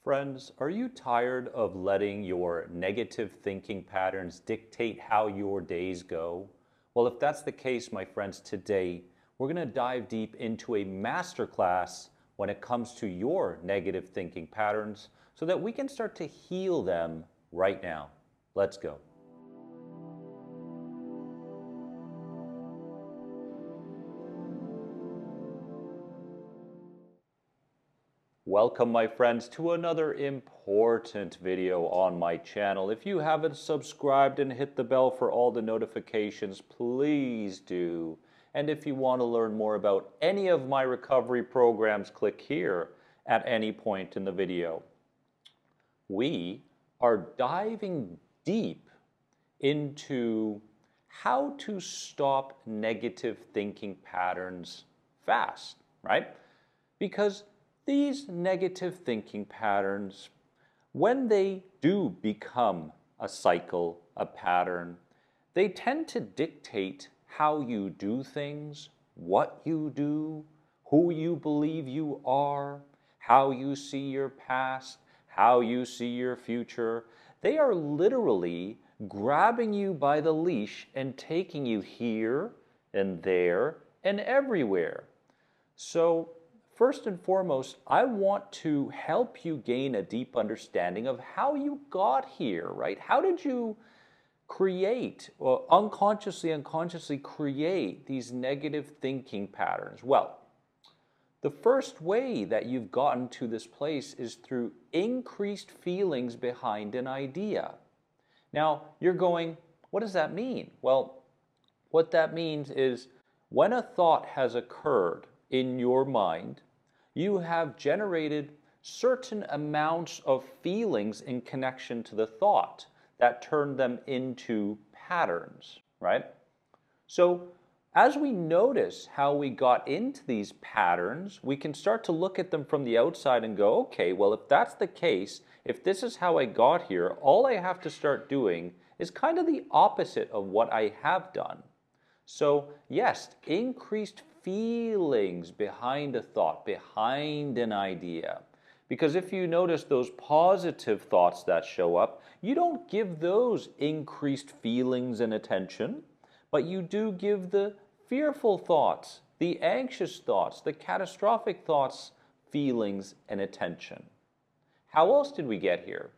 Friends, are you tired of letting your negative thinking patterns dictate how your days go? Well, if that's the case, my friends, today we're going to dive deep into a masterclass when it comes to your negative thinking patterns so that we can start to heal them right now. Let's go. Welcome, my friends, to another important video on my channel. If you haven't subscribed and hit the bell for all the notifications, please do. And if you want to learn more about any of my recovery programs, click here at any point in the video. We are diving deep into how to stop negative thinking patterns fast, right? Because these negative thinking patterns, when they do become a cycle, a pattern, they tend to dictate how you do things, what you do, who you believe you are, how you see your past, how you see your future. They are literally grabbing you by the leash and taking you here and there and everywhere. So, first and foremost, I want to help you gain a deep understanding of how you got here, right? How did you create, or unconsciously create these negative thinking patterns? Well, the first way that you've gotten to this place is through increased feelings behind an idea. Now, you're going, what does that mean? Well, what that means is when a thought has occurred in your mind, you have generated certain amounts of feelings in connection to the thought that turn them into patterns, right? So as we notice how we got into these patterns, we can start to look at them from the outside and go, okay, well, if that's the case, if this is how I got here, all I have to start doing is kind of the opposite of what I have done. So yes, increased feelings behind a thought, behind an idea. Because if you notice those positive thoughts that show up, you don't give those increased feelings and attention, but you do give the fearful thoughts, the anxious thoughts, the catastrophic thoughts, feelings and attention. How else did we get here?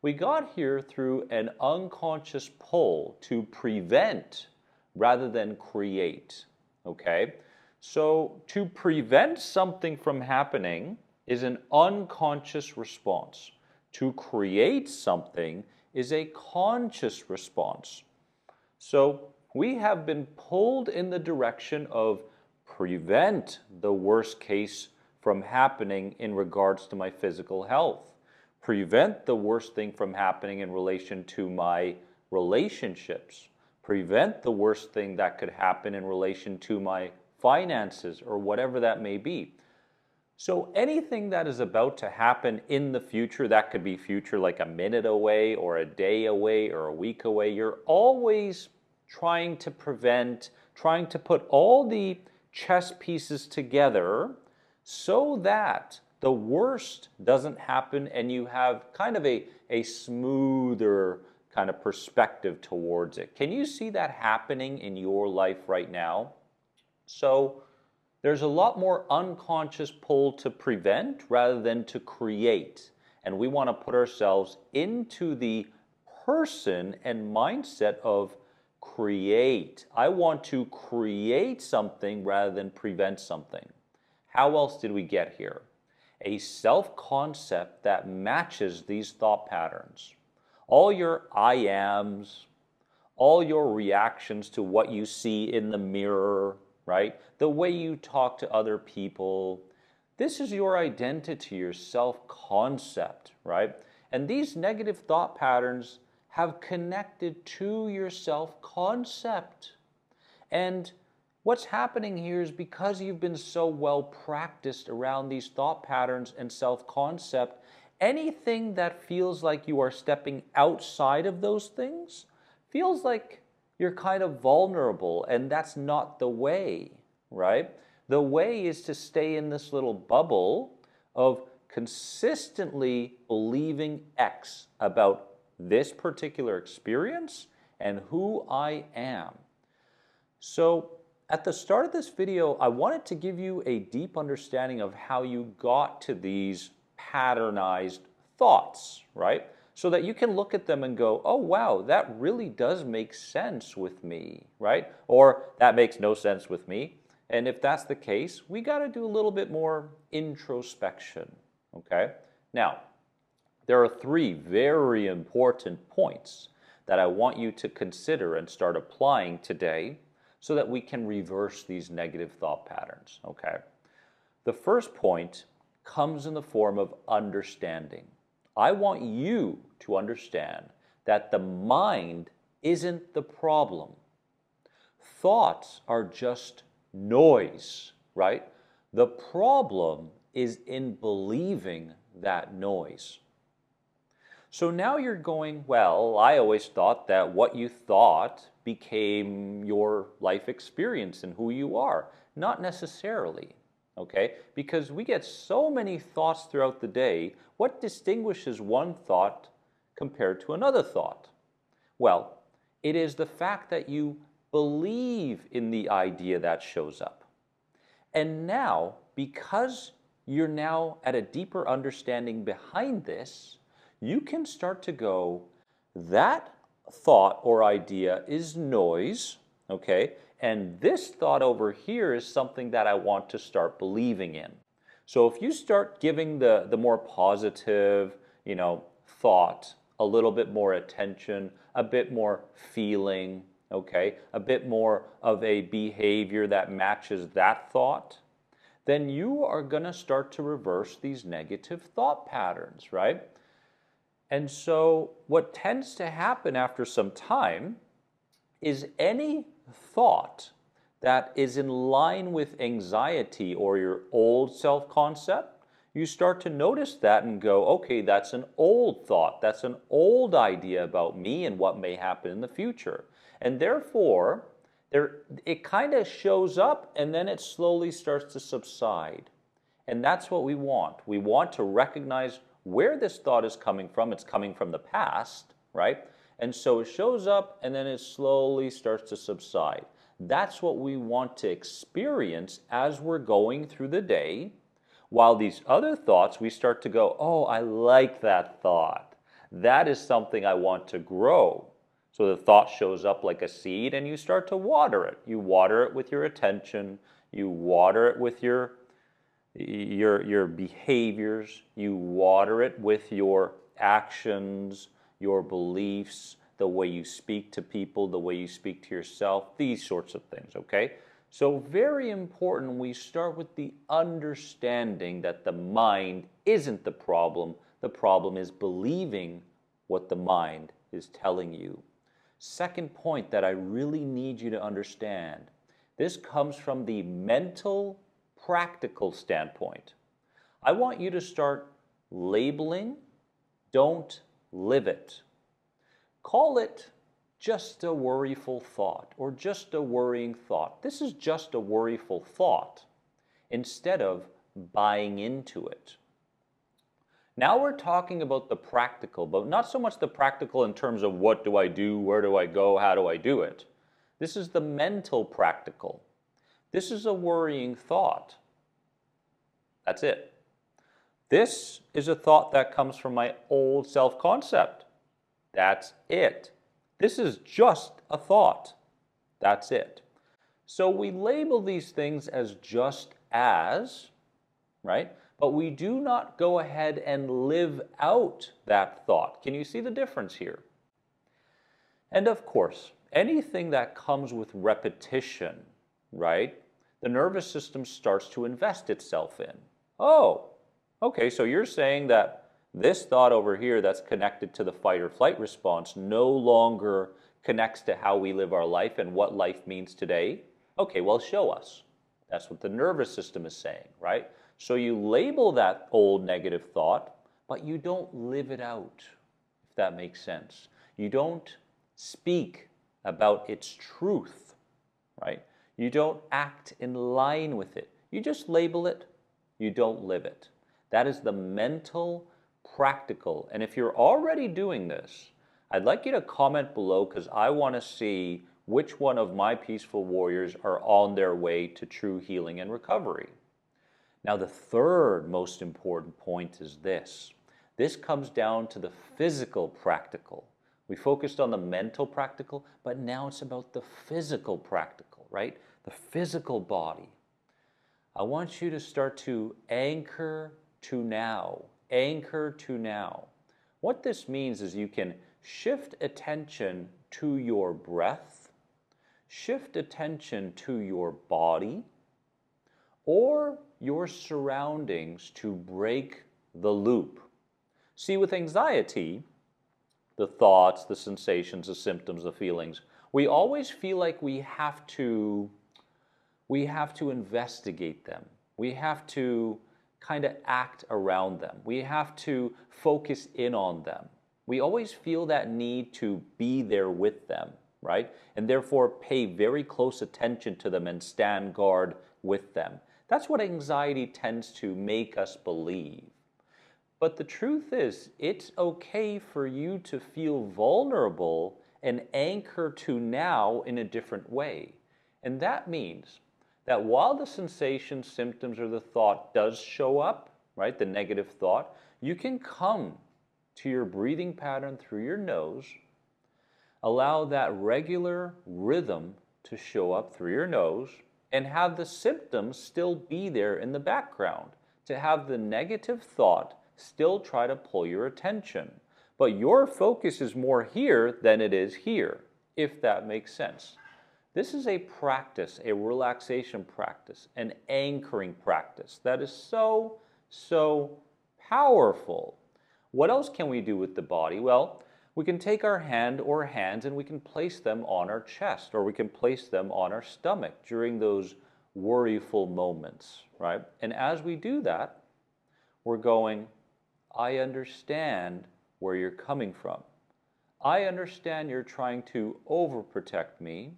We got here through an unconscious pull to prevent rather than create, okay? So to prevent something from happening is an unconscious response. To create something is a conscious response. So we have been pulled in the direction of prevent the worst case from happening in regards to my physical health. Prevent the worst thing from happening in relation to my relationships. Prevent the worst thing that could happen in relation to my finances or whatever that may be. So anything that is about to happen in the future, that could be future like a minute away or a day away or a week away, you're always trying to prevent, trying to put all the chess pieces together so that the worst doesn't happen and you have kind of a smoother kind of perspective towards it. Can you see that happening in your life right now? So there's a lot more unconscious pull to prevent rather than to create. And we want to put ourselves into the person and mindset of create. I want to create something rather than prevent something. How else did we get here? A self-concept that matches these thought patterns. All your I ams, all your reactions to what you see in the mirror, right? The way you talk to other people. This is your identity, your self-concept, right? And these negative thought patterns have connected to your self-concept. And what's happening here is because you've been so well practiced around these thought patterns and self-concept, anything that feels like you are stepping outside of those things feels like you're kind of vulnerable, and that's not the way, right? The way is to stay in this little bubble of consistently believing X about this particular experience and who I am. So at the start of this video, I wanted to give you a deep understanding of how you got to these patternized thoughts, right? So that you can look at them and go, oh wow, that really does make sense with me, right? Or that makes no sense with me. And if that's the case, we got to do a little bit more introspection, okay? Now, there are 3 very important points that I want you to consider and start applying today so that we can reverse these negative thought patterns, okay? The first point comes in the form of understanding. I want you to understand that the mind isn't the problem. Thoughts are just noise, right? The problem is in believing that noise. So now you're going, well, I always thought that what you thought became your life experience and who you are. Not necessarily, okay? Because we get so many thoughts throughout the day. What distinguishes one thought compared to another thought? Well, it is the fact that you believe in the idea that shows up. And now, because you're now at a deeper understanding behind this, you can start to go, that thought or idea is noise, okay? And this thought over here is something that I want to start believing in. So if you start giving the more positive, thought a little bit more attention, a bit more feeling, okay, a bit more of a behavior that matches that thought, then you are going to start to reverse these negative thought patterns, right? And so what tends to happen after some time is any thought that is in line with anxiety or your old self-concept, you start to notice that and go, okay, that's an old thought. That's an old idea about me and what may happen in the future. And therefore, it kind of shows up and then it slowly starts to subside. And that's what we want. We want to recognize where this thought is coming from. It's coming from the past, right? And so it shows up and then it slowly starts to subside. That's what we want to experience as we're going through the day. While these other thoughts, we start to go, oh, I like that thought. That is something I want to grow. So the thought shows up like a seed and you start to water it. You water it with your attention. You water it with your behaviors. You water it with your actions, your beliefs, the way you speak to people, the way you speak to yourself, these sorts of things, okay? So very important we start with the understanding that the mind isn't the problem is believing what the mind is telling you. Second point that I really need you to understand, this comes from the mental, practical standpoint. I want you to start labeling, don't live it. Call it just a worryful thought or just a worrying thought. This is just a worryful thought instead of buying into it. Now we're talking about the practical, but not so much the practical in terms of what do I do, where do I go, how do I do it. This is the mental practical. This is a worrying thought. That's it. This is a thought that comes from my old self-concept. That's it. This is just a thought. That's it. So we label these things as just as, right? But we do not go ahead and live out that thought. Can you see the difference here? And of course, anything that comes with repetition, right? The nervous system starts to invest itself in. Oh, okay, so you're saying that this thought over here that's connected to the fight or flight response no longer connects to how we live our life and what life means today? Okay, well, show us. That's what the nervous system is saying, right? So you label that old negative thought, but you don't live it out, if that makes sense. You don't speak about its truth, right? You don't act in line with it. You just label it. You don't live it. That is the mental practical. And if you're already doing this, I'd like you to comment below because I want to see which one of my peaceful warriors are on their way to true healing and recovery. Now, the third most important point is this. This comes down to the physical practical. We focused on the mental practical, but now it's about the physical practical, right? The physical body. I want you to start to anchor to now. Anchor to now. What this means is you can shift attention to your breath, shift attention to your body, or your surroundings to break the loop. See, with anxiety, the thoughts, the sensations, the symptoms, the feelings, we always feel like we have to investigate them. We have to kind of act around them. We have to focus in on them. We always feel that need to be there with them, right? And therefore pay very close attention to them and stand guard with them. That's what anxiety tends to make us believe. But the truth is, it's okay for you to feel vulnerable and anchor to now in a different way. And that means that while the sensation, symptoms, or the thought does show up, right, the negative thought, you can come to your breathing pattern through your nose, allow that regular rhythm to show up through your nose, and have the symptoms still be there in the background, to have the negative thought still try to pull your attention. But your focus is more here than it is here, if that makes sense. This is a practice, a relaxation practice, an anchoring practice that is so, so powerful. What else can we do with the body? Well, we can take our hand or hands and we can place them on our chest, or we can place them on our stomach during those worryful moments, right? And as we do that, we're going, I understand where you're coming from. I understand you're trying to overprotect me,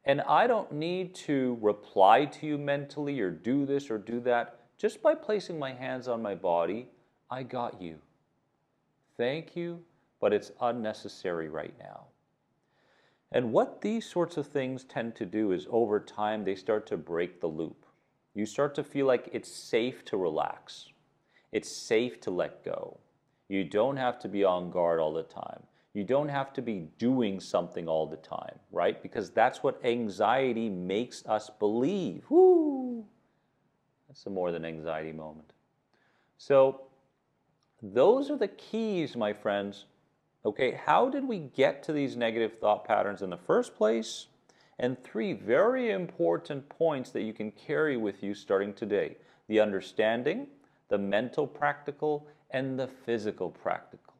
and I don't need to reply to you mentally or do this or do that. Just by placing my hands on my body, I got you. Thank you, but it's unnecessary right now. And what these sorts of things tend to do is over time, they start to break the loop. You start to feel like it's safe to relax. It's safe to let go. You don't have to be on guard all the time. You don't have to be doing something all the time, right? Because that's what anxiety makes us believe. Woo! That's a more than anxiety moment. So those are the keys, my friends. Okay, how did we get to these negative thought patterns in the first place? And 3 very important points that you can carry with you starting today. The understanding, the mental practical, and the physical practical.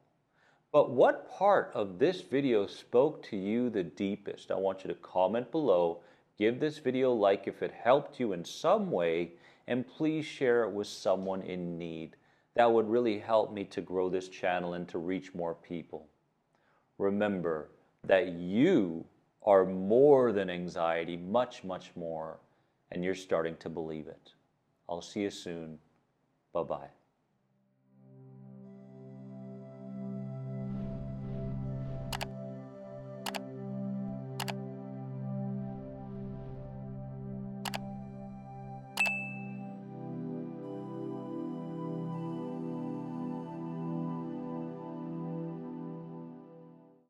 But what part of this video spoke to you the deepest? I want you to comment below, give this video a like if it helped you in some way, and please share it with someone in need. That would really help me to grow this channel and to reach more people. Remember that you are more than anxiety, much, much more, and you're starting to believe it. I'll see you soon. Bye-bye.